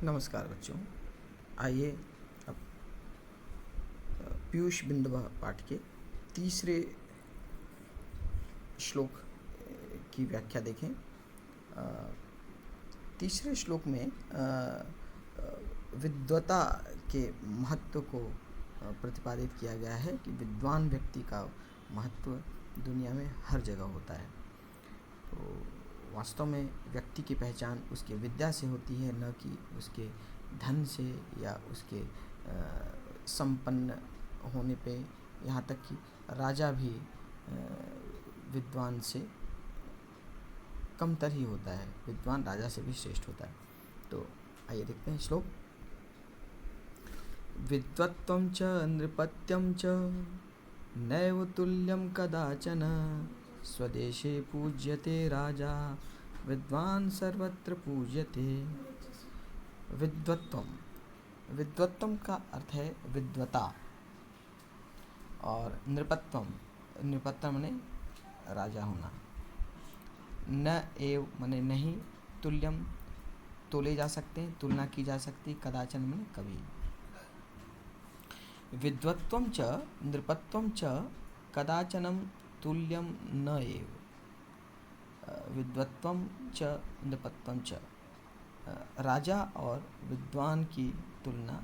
नमस्कार बच्चों। आइए अब पीयूष बिंदु पाठ के तीसरे श्लोक की व्याख्या देखें। तीसरे श्लोक में विद्वता के महत्व को प्रतिपादित किया गया है कि विद्वान व्यक्ति का महत्व दुनिया में हर जगह होता है। तो वास्तव में व्यक्ति की पहचान उसके विद्या से होती है, न कि उसके धन से या उसके संपन्न होने पे। यहाँ तक कि राजा भी विद्वान से कमतर ही होता है, विद्वान राजा से भी श्रेष्ठ होता है। तो आइए देखते हैं श्लोक। विद्वत्वं च नृपत्यं च नैव तुल्यं कदाचन, स्वदेशे पूज्यते राजा विद्वान सर्वत्र पूज्यते। विद्वत्वम का अर्थ है विद्वता, और नृपत्वम माने राजा होना। न एव माने नहीं, तुल्यम तोले जा सकते हैं, तुलना की जा सकती, कदाचन माने कभी। विद्वत्वम च नृपत्वम च कदाचनम तुल्यम न एव। विद्वत्वम च नृपत्वम च, राजा और विद्वान की तुलना,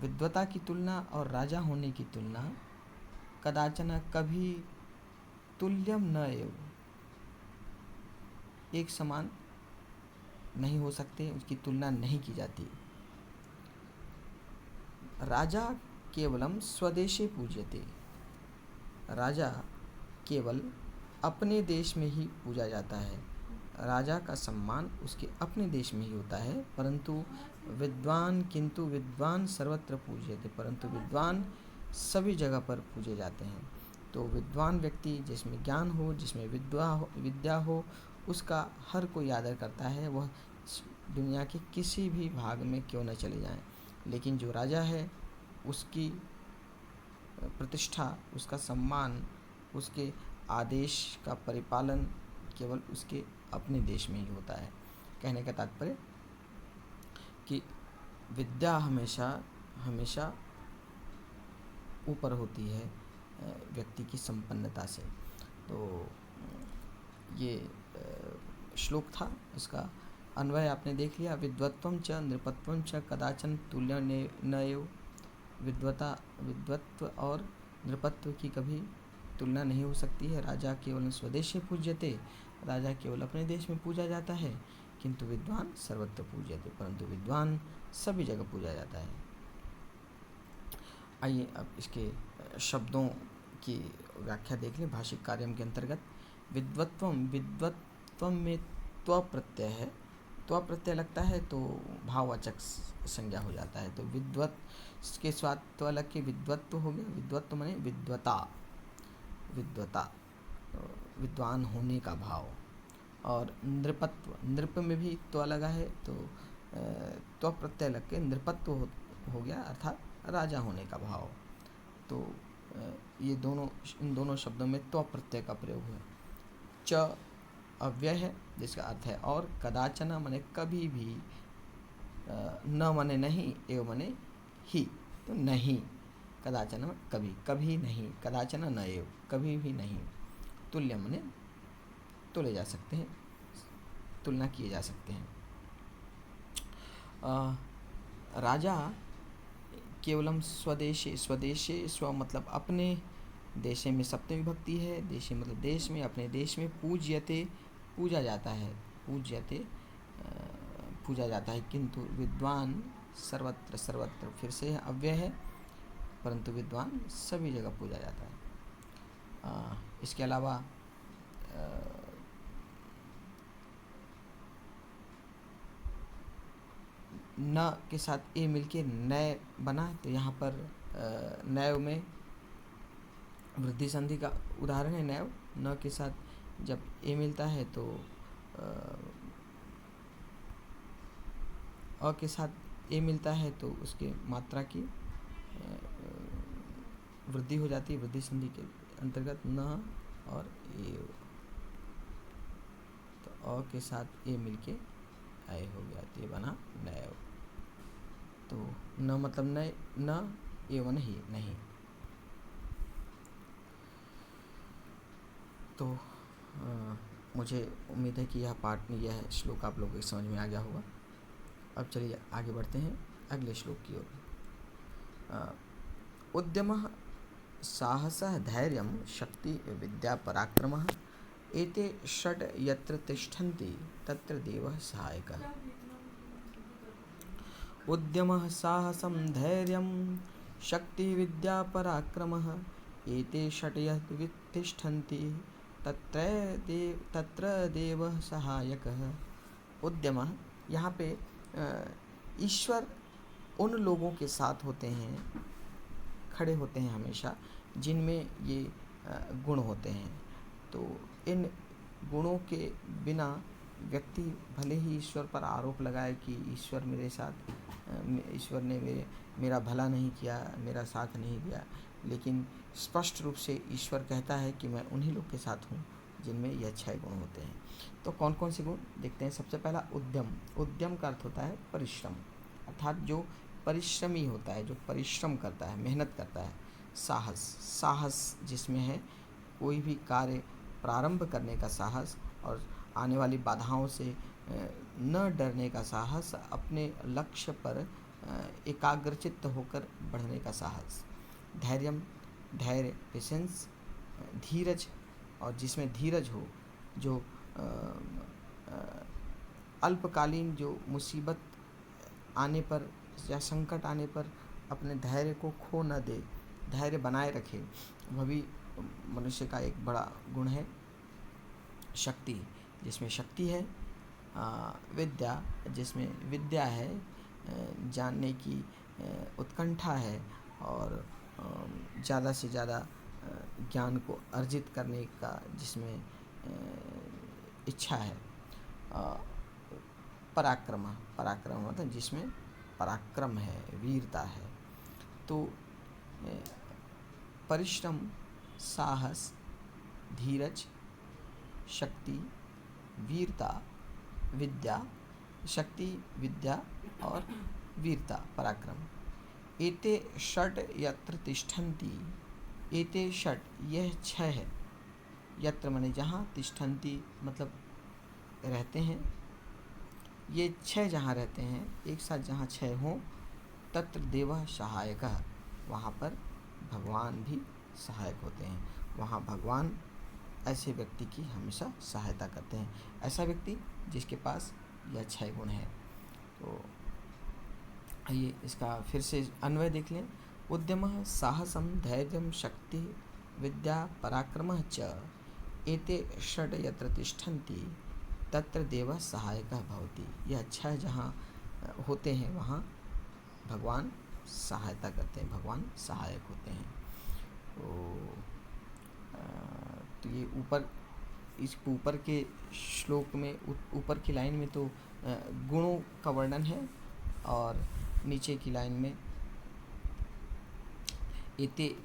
विद्वता की तुलना और राजा होने की तुलना, कदाचन कभी, तुल्यम न एव एक समान नहीं हो सकते, उसकी तुलना नहीं की जाती। राजा केवलम स्वदेशे पूज्यते, राजा केवल अपने देश में ही पूजा जाता है। राजा का सम्मान उसके अपने देश में ही होता है। परंतु विद्वान सर्वत्र पूज्यते, परंतु विद्वान सभी जगह पर पूजे जाते हैं। तो विद्वान व्यक्ति जिसमें ज्ञान हो, जिसमें विद्या हो, उसका हर कोई आदर करता है, वह दुनिया के किसी भी भाग में क्यों न चले जाएं। लेकिन जो राजा है, उसकी प्रतिष्ठा, उसका सम्मान, उसके आदेश का परिपालन केवल उसके अपने देश में ही होता है। कहने का तात्पर्य कि विद्या हमेशा ऊपर होती है व्यक्ति की संपन्नता से। तो ये श्लोक था, इसका अन्वय आपने देख लिया। विद्वत्वम च नृपत्वम च कदाचन तुल्य न एव। विद्वत्व और नृपत्व की कभी तुलना नहीं हो सकती है। राजा केवल स्वदेशे पूज्यते, राजा केवल अपने देश में पूजा जाता है, किंतु विद्वान सर्वत्र पूज्यते, परंतु विद्वान सभी जगह पूजा जाता है। आइए अब इसके शब्दों की व्याख्या देख लें भाषिक कार्यम के अंतर्गत। विद्वत्वम में त्व प्रत्यय है, त्व प्रत्यय लगता है तो भाववाचक संज्ञा हो जाता है। तो विद्वत के साथ त्व लग के विद्वत्व हो गया। विद्वत्व माने विद्वता, विद्वान होने का भाव। और नृपत्व, नृप में भी त्व लगा है तो त्व प्रत्यय लग के नृपत्व हो गया, अर्थात राजा होने का भाव। तो ये इन दोनों शब्दों में त्व प्रत्यय का प्रयोग है। च अव्यय है जिसका अर्थ है और। कदाचन माने कभी भी, न माने नहीं, एव माने ही, तो नहीं। कदाचन कभी, कभी नहीं, कदाचन न एव कभी भी नहीं। तुल्य माने तुले जा सकते हैं, तुलना किए जा सकते हैं। राजा केवलम स्वदेशे, स्वदेशे स्व मतलब अपने, देशे में सप्तमी विभक्ति है, देशे मतलब देश में, अपने देश में, पूज्यते पूजा जाता है, पूज्यते पूजा जाता है, किंतु विद्वान सर्वत्र, सर्वत्र फिर से अव्यय है, परंतु विद्वान सभी जगह पूजा जाता है। इसके अलावा न के साथ ए मिलके नय बना, तो यहाँ पर नैव में वृद्धि संधि का उदाहरण है नैव। न के साथ जब ए मिलता है तो अ के साथ ए मिलता है तो उसके मात्रा की वृद्धि हो जाती है, वृद्धि संधि के अंतर्गत न और ए। तो अ के साथ ए मिलके अय हो गया, तो ये बना नैव। तो न मतलब नय, न एवं ही नहीं। तो मुझे उम्मीद है कि यह श्लोक आप लोगों को समझ में आ गया होगा। अब चलिए आगे बढ़ते हैं अगले श्लोक की ओर। उद्यमः साहसः धैर्यं शक्ति विद्या पराक्रमः एते षड् यत्र तिष्ठन्ति तत्र देवः सहायकः। उद्यमः साहसं धैर्यं शक्ति विद्या पराक्रमः एते षड् यत्र तिष्ठन्ति तत्र देवः सहायकः। उद्यमः, यहाँ पे ईश्वर उन लोगों के साथ होते हैं, खड़े होते हैं हमेशा, जिनमें ये गुण होते हैं। तो इन गुणों के बिना व्यक्ति भले ही ईश्वर पर आरोप लगाए कि ईश्वर मेरे साथ, ईश्वर ने मेरा भला नहीं किया, मेरा साथ नहीं दिया, लेकिन स्पष्ट रूप से ईश्वर कहता है कि मैं उन्हीं लोग के साथ हूँ जिनमें यह 6 गुण होते हैं। तो कौन कौन से गुण देखते हैं। सबसे पहला उद्यम। उद्यम का अर्थ होता है परिश्रम, अर्थात जो परिश्रमी होता है, जो परिश्रम करता है, मेहनत करता है। साहस, साहस जिसमें है कोई भी कार्य प्रारंभ करने का साहस, और आने वाली बाधाओं से न डरने का साहस, अपने लक्ष्य पर एकाग्रचित्त होकर बढ़ने का साहस। धैर्यम, धैर्य, पेशेंस, धीरज, और जिसमें धीरज हो, जो अल्पकालीन जो मुसीबत आने पर या संकट आने पर अपने धैर्य को खो न दे, धैर्य बनाए रखे, वह भी मनुष्य का एक बड़ा गुण है। शक्ति, जिसमें शक्ति है। विद्या, जिसमें विद्या है, जानने की उत्कंठा है, और ज़्यादा से ज़्यादा ज्ञान को अर्जित करने का जिसमें इच्छा है। पराक्रम, पराक्रम मतलब जिसमें पराक्रम है, वीरता है। तो परिश्रम, साहस, धीरज, शक्ति, वीरता, विद्या, शक्ति, विद्या और वीरता, पराक्रम। एते षट् यत्र तिष्ठन्ति, एते षट्, यह 6 है। यत्र माने जहाँ, तिष्ठन्ति मतलब रहते हैं, ये 6 जहाँ रहते हैं, एक साथ जहाँ 6 हों, तत्र देवः सहायकः, वहाँ पर भगवान भी सहायक होते हैं। वहाँ भगवान ऐसे व्यक्ति की हमेशा सहायता करते हैं, ऐसा व्यक्ति जिसके पास यह 6 गुण है। तो आइए इसका फिर से अन्वय देख लें। उद्यमः साहसं धैर्यं शक्ति विद्या पराक्रमः च एते षड् यत्र तिष्ठन्ति तत्र देवः सहायकः भवति। यह 6 जहाँ होते हैं वहाँ भगवान सहायता करते हैं, भगवान सहायक होते हैं। तो ये इस ऊपर के श्लोक में, ऊपर की लाइन में तो गुणों का वर्णन है, और नीचे की लाइन में एते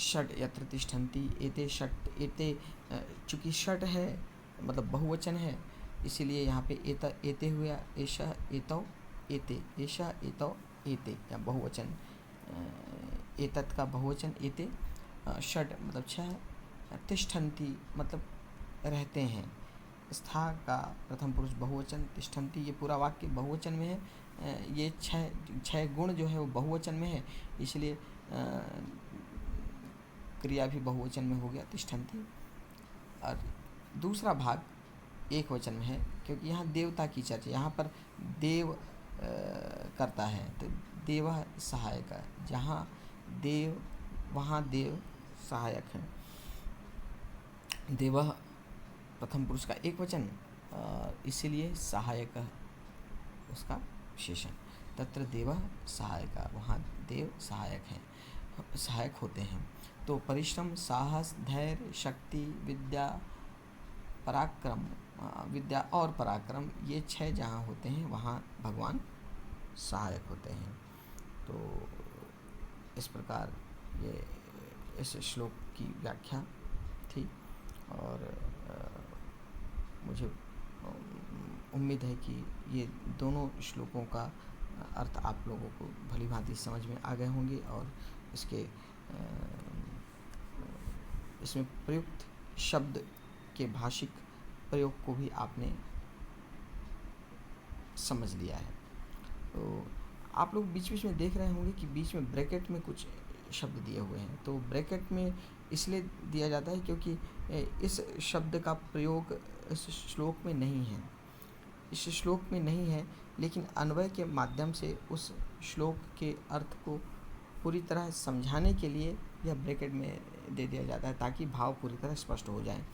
षट् यत्र तिष्ठन्ति, एते षट्, एते चूँकि षट् है मतलब बहुवचन है, इसीलिए यहाँ पे एते हुआ, एषः एतौ एते, एषः एतौ एते, या बहुवचन, एतत् का बहुवचन एते, षट् मतलब 6, तिष्ठन्ति मतलब रहते हैं, स्था का प्रथम पुरुष बहुवचन, तिष्ठन्ति ये पूरा वाक्य बहुवचन में है। ये 6 गुण जो है वो बहुवचन में है, इसलिए क्रिया भी बहुवचन में हो गया, तिष्ठन्ति। और दूसरा भाग एक वचन में है, क्योंकि यहाँ देवता की चर्चा, यहाँ पर देव करता है, तो देवः सहायक, जहाँ देव वहाँ देव सहायक है। देवः प्रथम पुरुष का एक वचन, इसीलिए सहायक उसका विशेषण। तत्र देवः सहायक, वहाँ देव सहायक हैं, सहायक होते हैं। तो परिश्रम, साहस, धैर्य, शक्ति, विद्या, पराक्रम, विद्या और पराक्रम, ये 6 जहाँ होते हैं वहाँ भगवान सहायक होते हैं। तो इस प्रकार ये इस श्लोक की व्याख्या थी, और मुझे उम्मीद है कि ये दोनों श्लोकों का अर्थ आप लोगों को भली भांति समझ में आ गए होंगे और इसमें प्रयुक्त शब्द के भाषिक प्रयोग को भी आपने समझ लिया है। तो आप लोग बीच बीच में देख रहे होंगे कि बीच में ब्रैकेट में कुछ शब्द दिए हुए हैं। तो ब्रैकेट में इसलिए दिया जाता है क्योंकि इस शब्द का प्रयोग इस श्लोक में नहीं है, लेकिन अन्वय के माध्यम से उस श्लोक के अर्थ को पूरी तरह समझाने के लिए यह ब्रैकेट में दे दिया जाता है ताकि भाव पूरी तरह स्पष्ट हो जाए।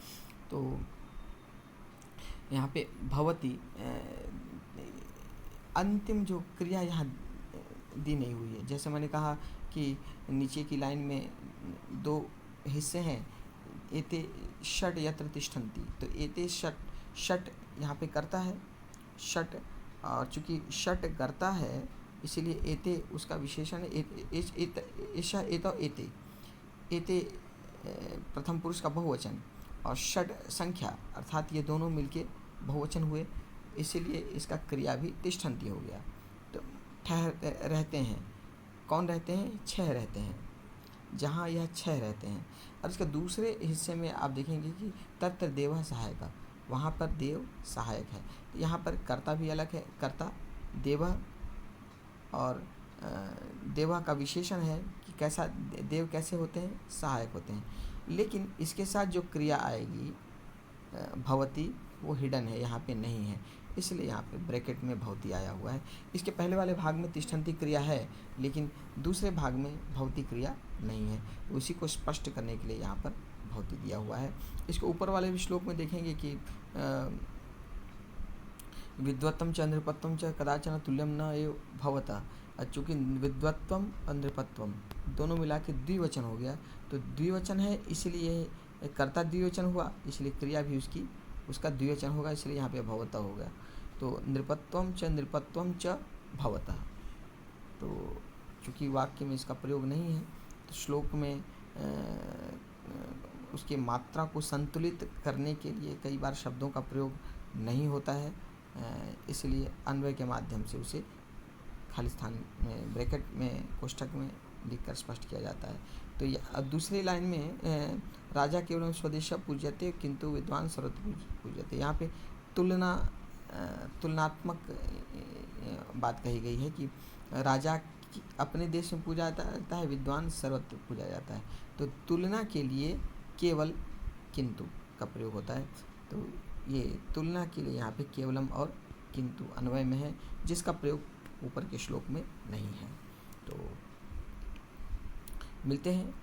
तो यहाँ पे भवती अंतिम जो क्रिया यहाँ दी नहीं हुई है। जैसे मैंने कहा कि नीचे की लाइन में 2 हिस्से हैं, एते षट् यत्र तिष्ठन्ति। तो एते षट् यहाँ पे करता है षट्, और चूँकि षट् करता है इसीलिए एते उसका विशेषण है। एते प्रथम पुरुष का बहुवचन और षट् संख्या अर्थात ये दोनों मिलके बहुवचन हुए, इसीलिए इसका क्रिया भी तिष्ठन्ति हो गया। तो रहते हैं, कौन रहते हैं? 6 रहते हैं, जहाँ यह 6 रहते हैं। और इसके दूसरे हिस्से में आप देखेंगे कि तत्र देवः सहायक, वहाँ पर देव सहायक है। तो यहाँ पर कर्ता भी अलग है, कर्ता देवः, और देवः का विशेषण है कि कैसा देव कैसे होते हैं? सहायक होते हैं। लेकिन इसके साथ जो क्रिया आएगी भवती, वो हिडन है, यहाँ पे नहीं है, इसलिए यहाँ पे ब्रैकेट में भवती आया हुआ है। इसके पहले वाले भाग में तिष्ठन्ति क्रिया है, लेकिन दूसरे भाग में भवती क्रिया नहीं है। उसी को स्पष्ट करने के लिए यहाँ पर भवती दिया हुआ है। इसके ऊपर वाले भी श्लोक में देखेंगे कि विद्वत्तम च नृपत्वम च कदाचन तुल्यम न एव भवता। चूँकि विद्वत्वम और नृपत्वम दोनों मिला के द्विवचन हो गया, तो द्विवचन है इसलिए कर्ता द्विवचन हुआ, इसलिए क्रिया भी उसका द्विवचन होगा, इसलिए यहाँ पे भवता हो गया। तो नृपत्वम च भवता। तो चूँकि वाक्य में इसका प्रयोग नहीं है, तो श्लोक में उसकी मात्रा को संतुलित करने के लिए कई बार शब्दों का प्रयोग नहीं होता है, इसलिए अन्वय के माध्यम से उसे खाली स्थान में ब्रैकेट में कोष्ठक में लिखकर स्पष्ट किया जाता है। तो दूसरी लाइन में राजा केवल स्वदेश पूज्यते किंतु विद्वान सर्वत्र पूज्यते, यहाँ पे तुलनात्मक बात कही गई है कि राजा अपने देश में पूजा जाता है, विद्वान सर्वत्र पूजा जाता है। तो तुलना के लिए केवल किंतु का प्रयोग होता है। तो ये तुलना के लिए यहाँ पे केवलम और किंतु अन्वय में है, जिसका प्रयोग ऊपर के श्लोक में नहीं है। तो मिलते हैं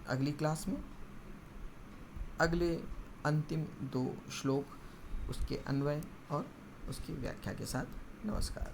अगली क्लास में अगले अंतिम 2 श्लोक, उसके अन्वय और उसकी व्याख्या के साथ। नमस्कार।